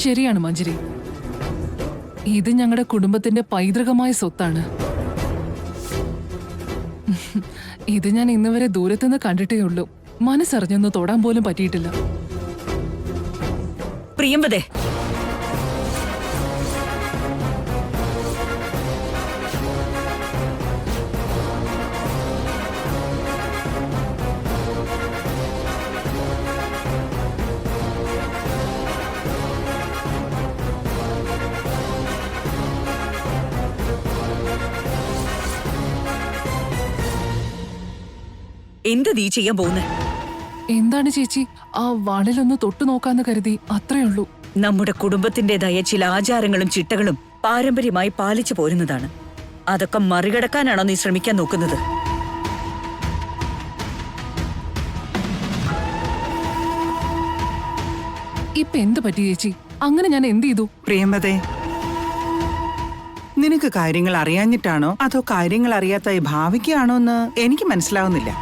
ശരിയാണ് മഞ്ജരി. ഇത് ഞങ്ങളുടെ കുടുംബത്തിന്റെ പൈതൃകമായ സ്വത്താണ്. ഇത് ഞാൻ ഇന്നുവരെ ദൂരത്തുനിന്ന് കണ്ടിട്ടേ ഉള്ളൂ. മനസ്സറിഞ്ഞൊന്ന് തൊടാൻ പോലും പറ്റിയിട്ടില്ല. പ്രിയംവദേ, എന്താ നീ ചെയ്യാൻ പോകുന്നത്? എന്താണ് ചേച്ചി? ആ വാളിലൊന്ന് തൊട്ടു നോക്കാന്ന് കരുതി, അത്രേ ഉള്ളൂ. നമ്മുടെ കുടുംബത്തിന്റേതായ ചില ആചാരങ്ങളും ചിട്ടകളും പാരമ്പര്യമായി പാലിച്ചു പോരുന്നതാണ്. അതൊക്കെ മറികടക്കാനാണോ നീ ശ്രമിക്കാൻ നോക്കുന്നത്? ഇപ്പൊ എന്ത് പറ്റി ചേച്ചി? അങ്ങനെ ഞാൻ എന്ത് ചെയ്തു? പ്രിയംവദേ, നിനക്ക് കാര്യങ്ങൾ അറിയാഞ്ഞിട്ടാണോ അതോ കാര്യങ്ങൾ അറിയാത്തായി ഭാവിക്കുകയാണോ എന്ന് എനിക്ക് മനസ്സിലാവുന്നില്ല.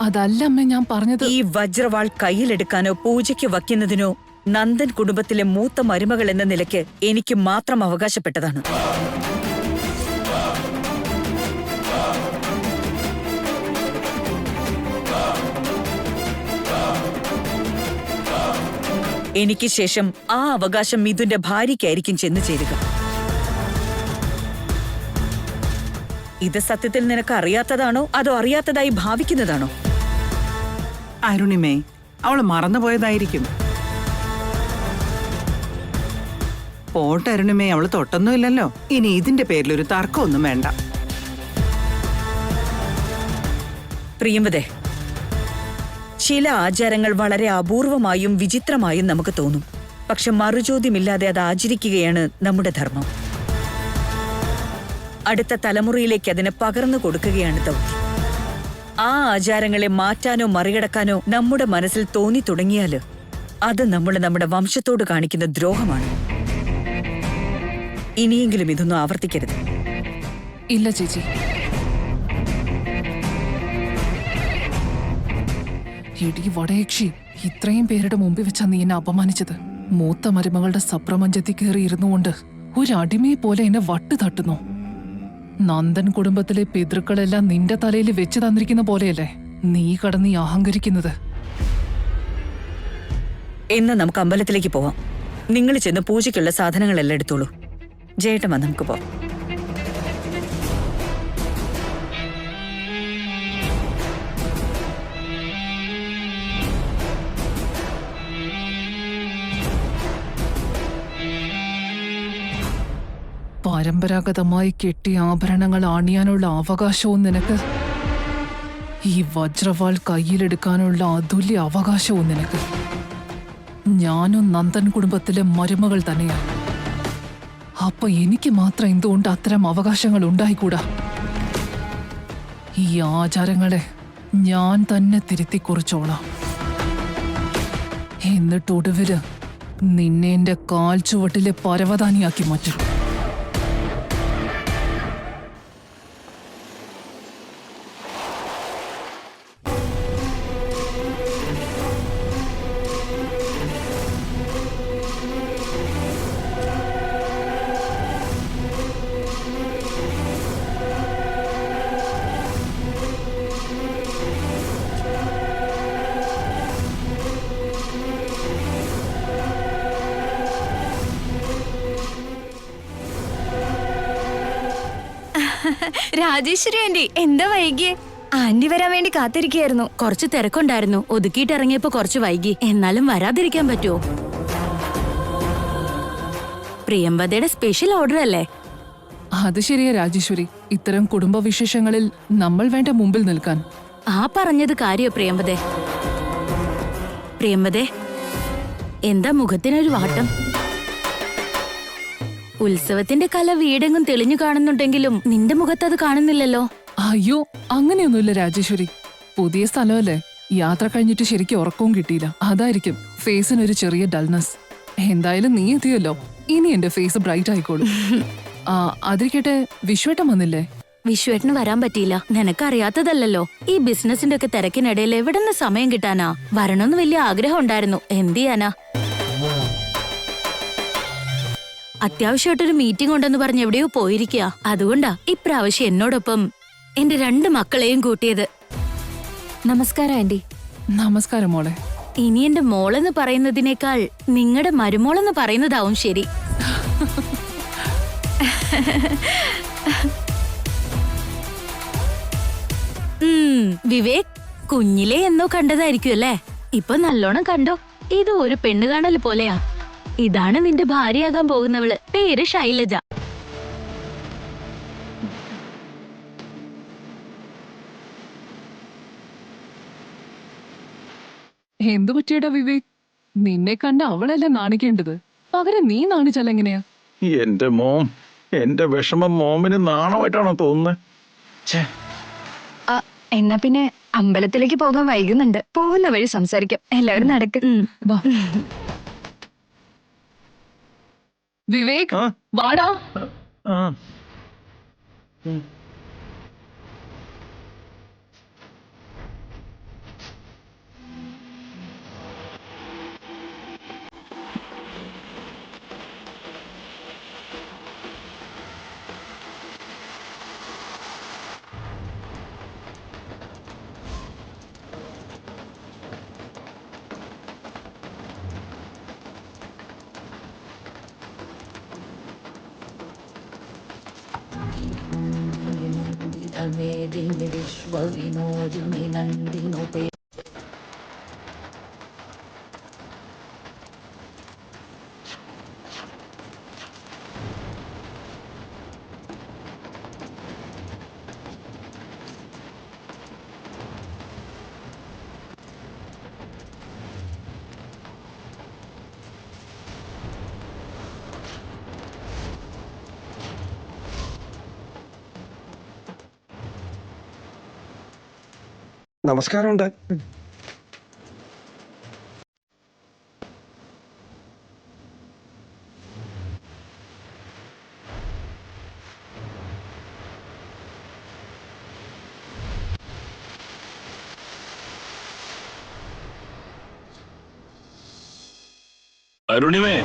അതല്ല അമ്മ ഞാൻ പറഞ്ഞത്. ഈ വജ്രവാൾ കയ്യിലെടുക്കാനോ പൂജയ്ക്ക് വയ്ക്കുന്നതിനോ നന്ദൻ കുടുംബത്തിലെ മൂത്ത മരുമകൾ എന്ന നിലയ്ക്ക് എനിക്ക് മാത്രം അവകാശപ്പെട്ടതാണ്. എനിക്ക് ശേഷം ആ അവകാശം മിഥുന്റെ ഭാര്യയ്ക്കായിരിക്കും ചെന്നു ചേരുക. ഇത് സത്യത്തിൽ നിനക്ക് അറിയാത്തതാണോ അതോ അറിയാത്തതായി ഭാവിക്കുന്നതാണോ? അരുണിമേ, അവള് മറന്നുപോയതായിരിക്കും. പോട്ടെ അരുണിമേ, അവള് തൊട്ടൊന്നുമില്ലല്ലോ. ഇനി ഇതിന്റെ പേരിലൊരു തർക്കമൊന്നും വേണ്ട. പ്രിയംവദേ, ചില ആചാരങ്ങൾ വളരെ അപൂർവമായും വിചിത്രമായും നമുക്ക് തോന്നും. പക്ഷെ മറുചോദ്യമില്ലാതെ അത് ആചരിക്കുകയാണ് നമ്മുടെ ധർമ്മം. അടുത്ത തലമുറയിലേക്ക് അതിനെ പകർന്നു കൊടുക്കുകയാണ് ദൗത്യം. ആ ആചാരങ്ങളെ മാറ്റാനോ മറികടക്കാനോ നമ്മുടെ മനസ്സിൽ തോന്നി തുടങ്ങിയാല് അത് നമ്മുടെ വംശത്തോട് കാണിക്കുന്ന ദ്രോഹമാണ്. ഇനിയെങ്കിലും ഇതൊന്നും ആവർത്തിക്കരുത്. ഇല്ല ചേച്ചി. എടി വടയക്ഷി, ഇത്രയും പേരുടെ മുമ്പിൽ വെച്ചാ നീ എന്നെ അപമാനിച്ചത്. മൂത്ത മരുമകളുടെ സപ്രമഞ്ചത്തിൽ കയറി ഇരുന്നുകൊണ്ട് ഒരു അടിമയെ പോലെ എന്നെ വട്ട് തട്ടുന്നു. നന്ദൻ കുടുംബത്തിലെ പിതൃക്കളെല്ലാം നിന്റെ തലയിൽ വെച്ച് തന്നിരിക്കുന്ന പോലെയല്ലേ നീ കടന്ന് അഹങ്കരിക്കുന്നത്? എന്ന് നമുക്ക് അമ്പലത്തിലേക്ക് പോവാം. നിങ്ങൾ ചെന്ന് പൂജയ്ക്കുള്ള സാധനങ്ങളെല്ലാം എടുത്തോളൂ. ജയേട്ടൻ വന്ന് നമുക്ക് പോവാം. പരമ്പരാഗതമായി കെട്ടിയ ആഭരണങ്ങൾ അണിയാനുള്ള അവകാശവും നിനക്ക്, ഈ വജ്രവാൾ കയ്യിലെടുക്കാനുള്ള അതുല്യ അവകാശവും നിനക്ക്. ഞാനും നന്ദൻ കുടുംബത്തിലെ മരുമകൾ തന്നെയാണ്. അപ്പൊ എനിക്ക് മാത്രം എന്തുകൊണ്ട് അത്തരം അവകാശങ്ങൾ ഉണ്ടായിക്കൂടാ? ഈ ആചാരങ്ങളെ ഞാൻ തന്നെ തിരുത്തിക്കുറിച്ചോളാം. എന്നിട്ടൊടുവില് നിന്നെ എന്റെ കാൽ ചുവട്ടിലെ പരവതാനിയാക്കി മാറ്റും. രാജേശ്വരി ആന്റി, എന്താ വൈകിയേ? ആന്റി വരാൻ വേണ്ടി കാത്തിരിക്കുകയായിരുന്നു. കുറച്ച് തിരക്കുണ്ടായിരുന്നു, ഒതുക്കിയിട്ട് ഇറങ്ങിയപ്പോ കുറച്ച് വൈകി. എന്നാലും വരാതിരിക്കാൻ പറ്റുമോ? പ്രിയംവദയുടെ സ്പെഷ്യൽ ഓർഡർ അല്ലേ? അത് ശരിയാ രാജേശ്വരി. ഇത്തരം കുടുംബ വിശേഷങ്ങളിൽ നമ്മൾ വേണ്ട മുമ്പിൽ നിൽക്കാൻ. ആ പറഞ്ഞത് കാര്യോ പ്രിയംവദേ? പ്രിയംവദേ, എന്താ മുഖത്തിനൊരു വാട്ടം? ഉത്സവത്തിന്റെ കല വീടെങ്ങും തെളിഞ്ഞു കാണുന്നുണ്ടെങ്കിലും നിന്റെ മുഖത്ത് അത് കാണുന്നില്ലല്ലോ. അയ്യോ, അങ്ങനെയൊന്നുമില്ല രാജേശ്വരി. പുതിയ സ്ഥലമല്ലേ, യാത്ര കഴിഞ്ഞിട്ട് ശരിക്കും ഉറക്കവും കിട്ടിയില്ല. അതായിരിക്കും ഫേസിനൊരു ചെറിയ ഡൾനെസ്. എന്തായാലും നീ എത്തിയല്ലോ, ഇനി എന്റെ ഫേസ് ബ്രൈറ്റ് ആയിക്കോളും. അതിരിക്കട്ടെ, വിശ്വേട്ടൻ വന്നില്ലേ? വിശ്വേട്ടന് വരാൻ പറ്റിയില്ല. നിനക്കറിയാത്തതല്ലോ, ഈ ബിസിനസിന്റെ ഒക്കെ തിരക്കിനിടയിൽ എവിടെന്ന് സമയം കിട്ടാനാ? വരണമെന്ന് വലിയ ആഗ്രഹം ഉണ്ടായിരുന്നു. എന്ത് ചെയ്യാനാ? അത്യാവശ്യമായിട്ടൊരു മീറ്റിംഗ് ഉണ്ടെന്ന് പറഞ്ഞ് എവിടെയോ പോയിരിക്കുക. അതുകൊണ്ടാ ഇപ്രാവശ്യം എന്നോടൊപ്പം എന്റെ 2 മക്കളെയും കൂട്ടിയത്. നമസ്കാരം ആന്റി. നമസ്കാരം മോളെ. ഇനി എന്റെ മോളെന്ന് പറയുന്നതിനേക്കാൾ നിങ്ങളുടെ മരുമോളെന്ന് പറയുന്നതാവും ശരി. വിവേക് കുഞ്ഞിലെ എന്നോ കണ്ടതായിരിക്കും അല്ലേ? ഇപ്പൊ നല്ലോണം കണ്ടോ? ഇത് ഒരു പെണ്ണ് കാണൽ പോലെയാ. ഇതാണ് നിന്റെ ഭാര്യയാകാൻ പോകുന്നവള്. പേര് ശൈലജ. എന്തു പറ്റിയടാ വിവേക്? നിന്നെ കണ്ട അവളല്ല നാണിക്കേണ്ടത്, പകരം നീ നാണിച്ചാൽ എങ്ങനെയാ? എന്റെ മോം, എന്റെ വിഷമം മോമിന് നാണമായിട്ടാണോ തോന്നുന്നത്? എന്നാ പിന്നെ അമ്പലത്തിലേക്ക് പോകാൻ വൈകുന്നുണ്ട്. പോകുന്ന വഴി സംസാരിക്കാം. എല്ലാവരും നടക്ക്. വാ. വിവേക് ആ? വാടാ. ആ. നമസ്കാരമുണ്ട്. അരുണിമേ,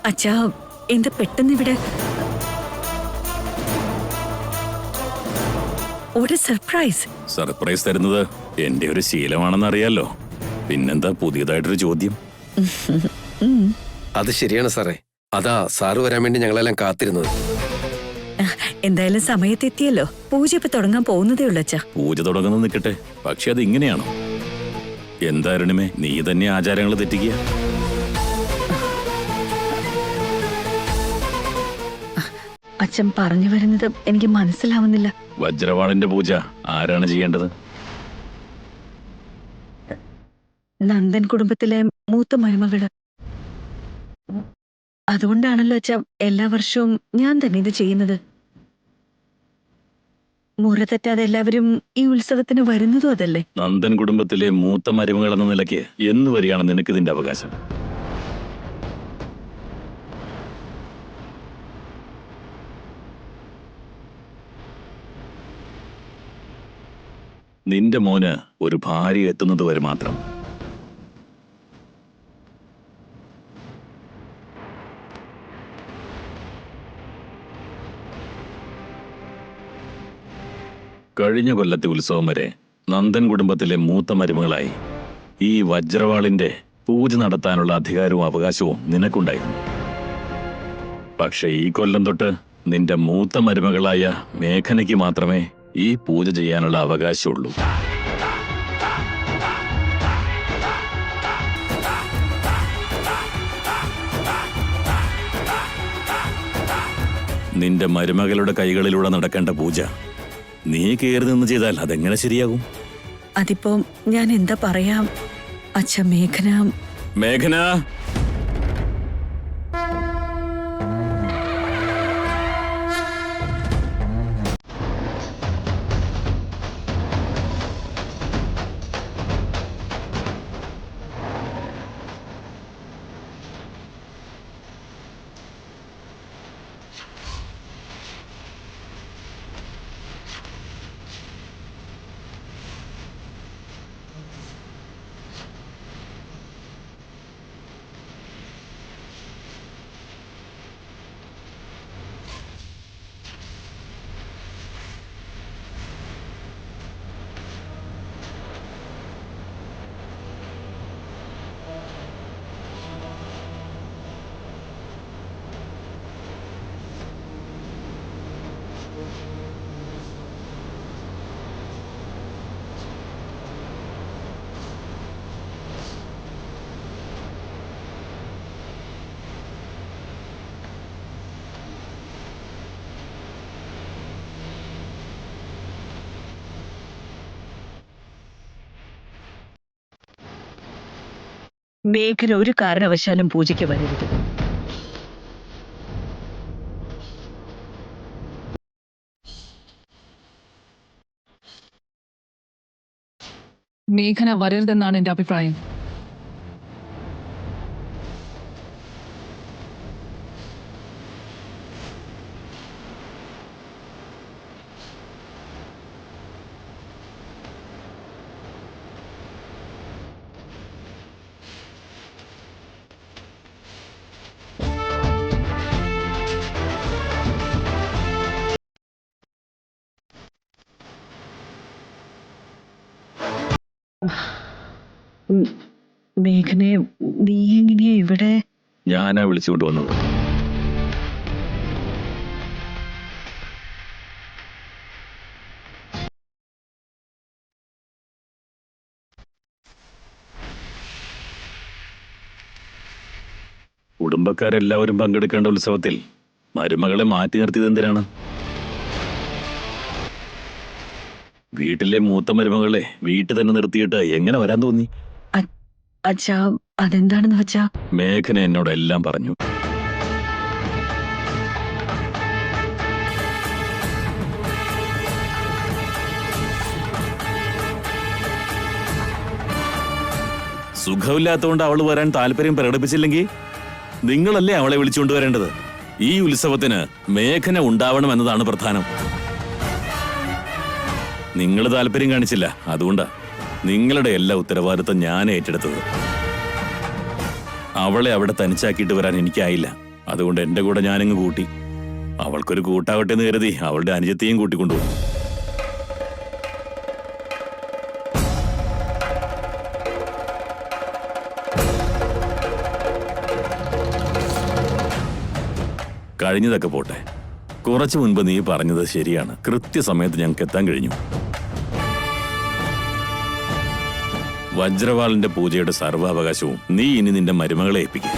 അച്ഛാ, എന്താ പെട്ടെന്ന് ഇവിടെ? ഒരു സർപ്രൈസ്. സർപ്രൈസ് തരുന്നത് എന്റെ ഒരു ശീലമാണെന്ന് അറിയാലോ. പിന്നെന്താ പുതിയതായിട്ടൊരു ചോദ്യം? അത് ശരിയാണ് സാറേ. അതാ സാറ് വരാൻ വേണ്ടി ഞങ്ങളെല്ലാം കാത്തിരുന്നത്. എന്തായാലും സമയത്തെത്തിയല്ലോ. പൂജ ഇപ്പൊ തുടങ്ങാൻ പോകുന്നതേ ഉള്ളൂ അച്ഛാ. പൂജ തുടങ്ങുന്നത് നിൽക്കട്ടെ, പക്ഷെ അത് ഇങ്ങനെയാണോ? എന്താ അരുണിമേ, നീ തന്നെ ആചാരങ്ങൾ തെറ്റിക്കുക? അച്ഛൻ പറഞ്ഞു വരുന്നത് എനിക്ക് മനസ്സിലാവുന്നില്ല. വജ്രവാളിന്റെ പൂജ ആരാണ് ചെയ്യേണ്ടത്? നന്ദൻ കുടുംബത്തിലെ മൂത്ത മരുമകള്. അതുകൊണ്ടാണല്ലോ അച്ഛാ എല്ലാ വർഷവും ഞാൻ തന്നെ ഇത് ചെയ്യുന്നത്. മുറ തെറ്റാതെ എല്ലാവരും ഈ ഉത്സവത്തിന് വരുന്നതും അതല്ലേ. നന്ദൻ കുടുംബത്തിലെ മൂത്ത മരുമകൾ എന്ന നിലയ്ക്ക് എന്ന് വരികയാണ് നിനക്ക് ഇതിന്റെ അവകാശം? നിന്റെ മോന് ഒരു ഭാര്യ എത്തുന്നത് വരെ മാത്രം. കഴിഞ്ഞ കൊല്ലത്തെ ഉത്സവം വരെ നന്ദൻ കുടുംബത്തിലെ മൂത്ത മരുമകളായി ഈ വജ്രവാളിന്റെ പൂജ നടത്താനുള്ള അധികാരവും അവകാശവും നിനക്കുണ്ടായിരുന്നു. പക്ഷെ ഈ കൊല്ലം തൊട്ട് നിന്റെ മൂത്ത മരുമകളായ മേഘനയ്ക്ക് മാത്രമേ ഈ പൂജ ചെയ്യാനുള്ള അവകാശമുള്ളൂ. നിന്റെ മരുമകളുടെ കൈകളിലൂടെ നടക്കേണ്ട പൂജ നീ കയറി നിന്ന് ചെയ്താൽ അതെങ്ങനെ ശരിയാകും? അതിപ്പോ ഞാൻ എന്താ പറയാ അച്ഛ. മേഘന മേഘന ഒരു കാരണവശാലും പൂജയ്ക്ക് വരരുത്. മേഘന വരരുതെന്നാണ് എന്റെ അഭിപ്രായം. മേഘനെ, നീ എങ്ങനെയാ ഇവിടെ? ഞാനാ വിളിച്ചുകൊണ്ട് വന്നത്. കുടുംബക്കാരെല്ലാവരും പങ്കെടുക്കേണ്ട ഉത്സവത്തിൽ മരുമകളെ മാറ്റി നിർത്തിയത് എന്തിനാണ്? വീട്ടിലെ മൂത്ത മരുമകളെ വീട്ടിൽ തന്നെ നിർത്തിയിട്ട് എങ്ങനെ വരാൻ തോന്നി? അച്ഛാ, അതെന്താണെന്ന് വെച്ചാ മേഘന എന്നോടെല്ലാം പറഞ്ഞു. സുഖമില്ലാത്തതുകൊണ്ട് അവൾ വരാൻ താല്പര്യം പ്രകടിപ്പിച്ചില്ലെങ്കിൽ നിങ്ങളല്ലേ അവളെ വിളിച്ചുകൊണ്ടുവരേണ്ടത്. ഈ ഉത്സവത്തിന് മേഘന ഉണ്ടാവണം എന്നതാണ് പ്രധാനം. നിങ്ങൾ താല്പര്യം കാണിച്ചില്ല, അതുകൊണ്ടാ നിങ്ങളുടെ എല്ലാ ഉത്തരവാദിത്വം ഞാൻ ഏറ്റെടുത്തത്. അവളെ അവിടെ തനിച്ചാക്കിയിട്ട് വരാൻ എനിക്കായില്ല, അതുകൊണ്ട് എന്റെ കൂടെ ഞാനങ്ങ് കൂട്ടി. അവൾക്കൊരു കൂട്ടാവട്ടെ എന്ന് കരുതി അവളുടെ അനുജത്തെയും കൂട്ടിക്കൊണ്ടുപോയി. കഴിഞ്ഞതൊക്കെ പോട്ടെ, കുറച്ചു മുൻപ് നീ പറഞ്ഞത് ശരിയാണ്. കൃത്യസമയത്ത് ഞങ്ങൾക്ക് എത്താൻ കഴിഞ്ഞു. വജ്രവാളിന്റെ പൂജയുടെ സർവാവകാശവും നീ ഇനി നിന്റെ മരുമകളെ ഏൽപ്പിക്കും.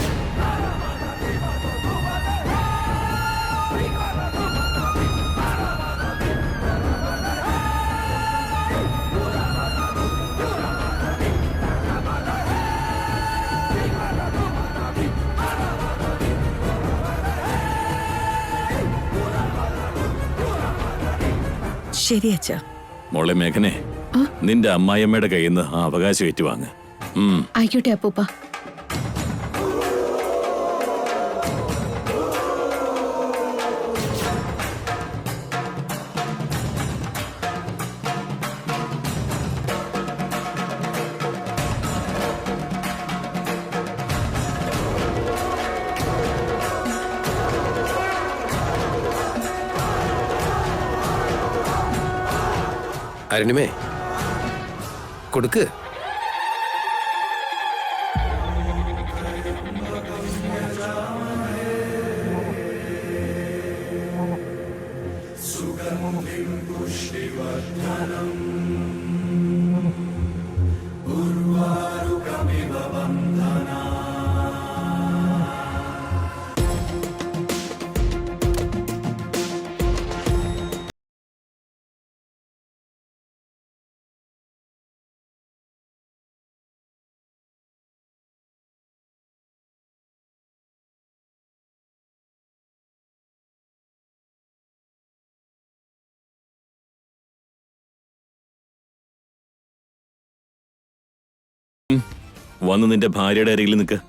ശരി അച്ഛാ. മോളെ മേഘനെ, നിന്റെ അമ്മായിയമ്മയുടെ കയ്യിൽ നിന്ന് ആ അവകാശം ഏറ്റുവാങ്ങ്. ആയിക്കോട്ടെ അപ്പൂപ്പ. അരുണിമേ, കൊടുക്ക്. വന്ന് നിന്റെ ഭാര്യയുടെ അരികിൽ നിൽക്ക്.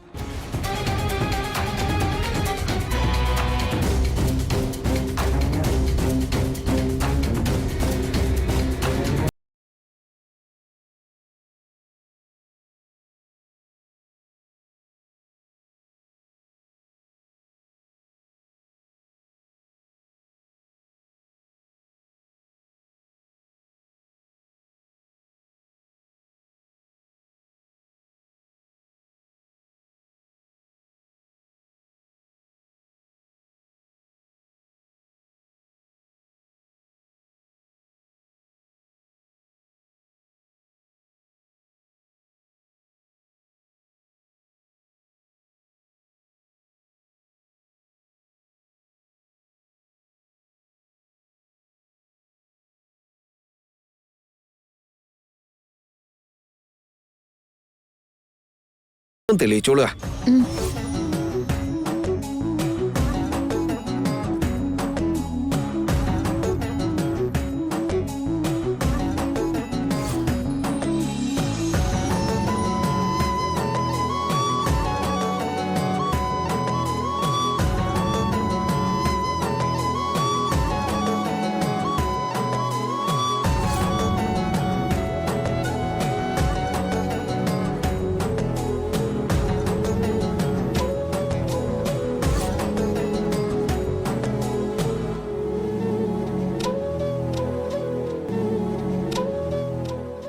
തെളിയിച്ചോളുക.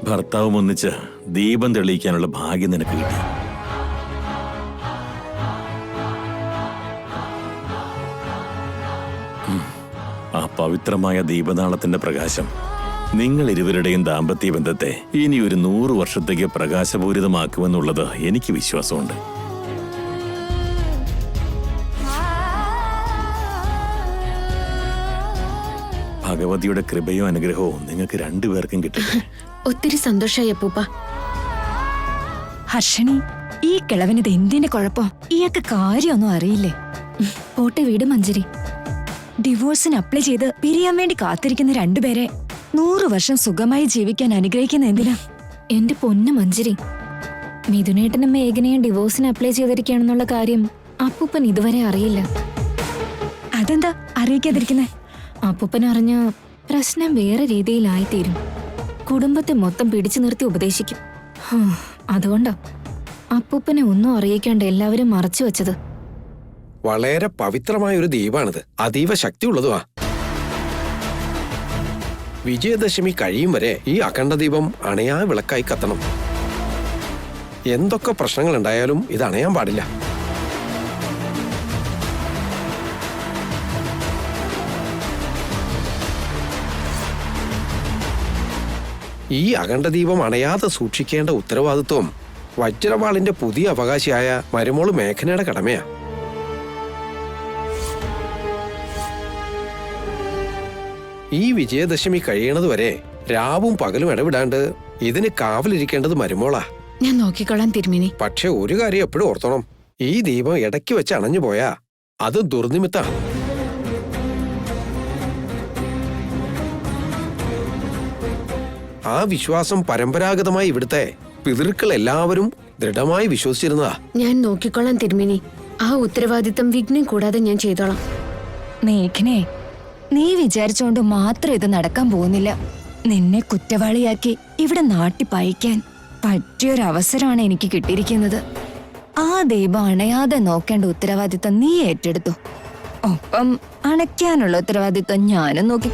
ഭർത്താവും ഒന്നിച്ച് ദീപം തെളിയിക്കാനുള്ള ഭാഗ്യം നിനക്ക് കിട്ടി. ആ പവിത്രമായ ദീപനാളത്തിന്റെ പ്രകാശം നിങ്ങൾ ഇരുവരുടെയും ദാമ്പത്യ ബന്ധത്തെ ഇനി ഒരു 100 വർഷത്തേക്ക് പ്രകാശപൂരിതമാക്കുമെന്നുള്ളത് എനിക്ക് വിശ്വാസമുണ്ട്. ഭഗവതിയുടെ കൃപയോ അനുഗ്രഹവും നിങ്ങൾക്ക് രണ്ടുപേർക്കും കിട്ടട്ടെ. ഒത്തിരി സന്തോഷായി അപ്പൂപ്പ. ഹർഷണി, ഈ കിളവനിത് എന്തിന്റെ കുഴപ്പം? ഇയാൾക്ക് കാര്യമൊന്നും അറിയില്ലേ? പോട്ടെ വീട് മഞ്ജരി. ഡിവോഴ്സിന് അപ്ലൈ ചെയ്ത് പിരിയാൻ വേണ്ടി കാത്തിരിക്കുന്ന രണ്ടുപേരെ 100 വർഷം സുഖമായി ജീവിക്കാൻ അനുഗ്രഹിക്കുന്ന എന്തിനാ? എന്റെ പൊന്നു മഞ്ജരി, മിഥുനേട്ടനും മേഘനയും ഡിവോഴ്സിന് അപ്ലൈ ചെയ്തിരിക്കുകയാണെന്നുള്ള കാര്യം അപ്പൂപ്പൻ ഇതുവരെ അറിയില്ല. അതെന്താ അറിയിക്കാതിരിക്കുന്നേ? അപ്പൂപ്പൻ അറിഞ്ഞ പ്രശ്നം വേറെ രീതിയിലായിത്തീരും. കുടുംബത്തെ മൊത്തം പിടിച്ചു നിർത്തി ഉപദേശിക്കും. അതുകൊണ്ടാ അപ്പൂപ്പനെ ഒന്നും അറിയിക്കാണ്ട് എല്ലാവരും മറച്ചു വെച്ചത്. വളരെ പവിത്രമായ ഒരു ദീപാണിത്. അതീവ ശക്തിയുള്ളതുമാ. വിജയദശമി കഴിയും വരെ ഈ അഖണ്ഡ ദീപം അണയാ വിളക്കായി കത്തണം. എന്തൊക്കെ പ്രശ്നങ്ങൾ ഉണ്ടായാലും ഇത് അണയാൻ പാടില്ല. ഈ അഖണ്ഡദീപം അണയാതെ സൂക്ഷിക്കേണ്ട ഉത്തരവാദിത്വം വജ്രവാളിന്റെ പുതിയ അവകാശിയായ മരുമോള് മേഘനയുടെ കടമയാ. ഈ വിജയദശമി കഴിയണതുവരെ രാവും പകലും ഇടവിടാണ്ട് ഇതിന് കാവലിരിക്കേണ്ടത് മരുമോളാ. ഞാൻ നോക്കിക്കൊള്ളാൻ തിരുമിനി. പക്ഷെ ഒരു കാര്യം എപ്പോഴും ഓർത്തോണം, ഈ ദീപം ഇടയ്ക്ക് വെച്ച് അണഞ്ഞു പോയാ അത് ദുർനിമിത്താ. ആ വിശ്വാസം പരമ്പരാഗതമായി ഇവിടുത്തെ പിതൃക്കൾ എല്ലാവരും ദൃഢമായി വിശ്വസിച്ചിരുന്നതാ. ഞാൻ നോക്കിക്കൊള്ളാൻ തിരുമിനി. ആ ഉത്തരവാദിത്തം വിഘ്നം കൂടാതെ ഞാൻ ചെയ്തോളാം. മേഘനെ, നീ വിചാരിച്ചോണ്ട് മാത്രം ഇത് നടക്കാൻ പോകുന്നില്ല. നിന്നെ കുറ്റവാളിയാക്കി ഇവിടെ നാട്ടി പയക്കാൻ പറ്റിയൊരവസരമാണ് എനിക്ക് കിട്ടിയിരിക്കുന്നത്. ആ ദീപം അണയാതെ നോക്കേണ്ട ഉത്തരവാദിത്തം നീ ഏറ്റെടുത്തു. ഒപ്പം അണയ്ക്കാനുള്ള ഉത്തരവാദിത്തം ഞാനും നോക്കി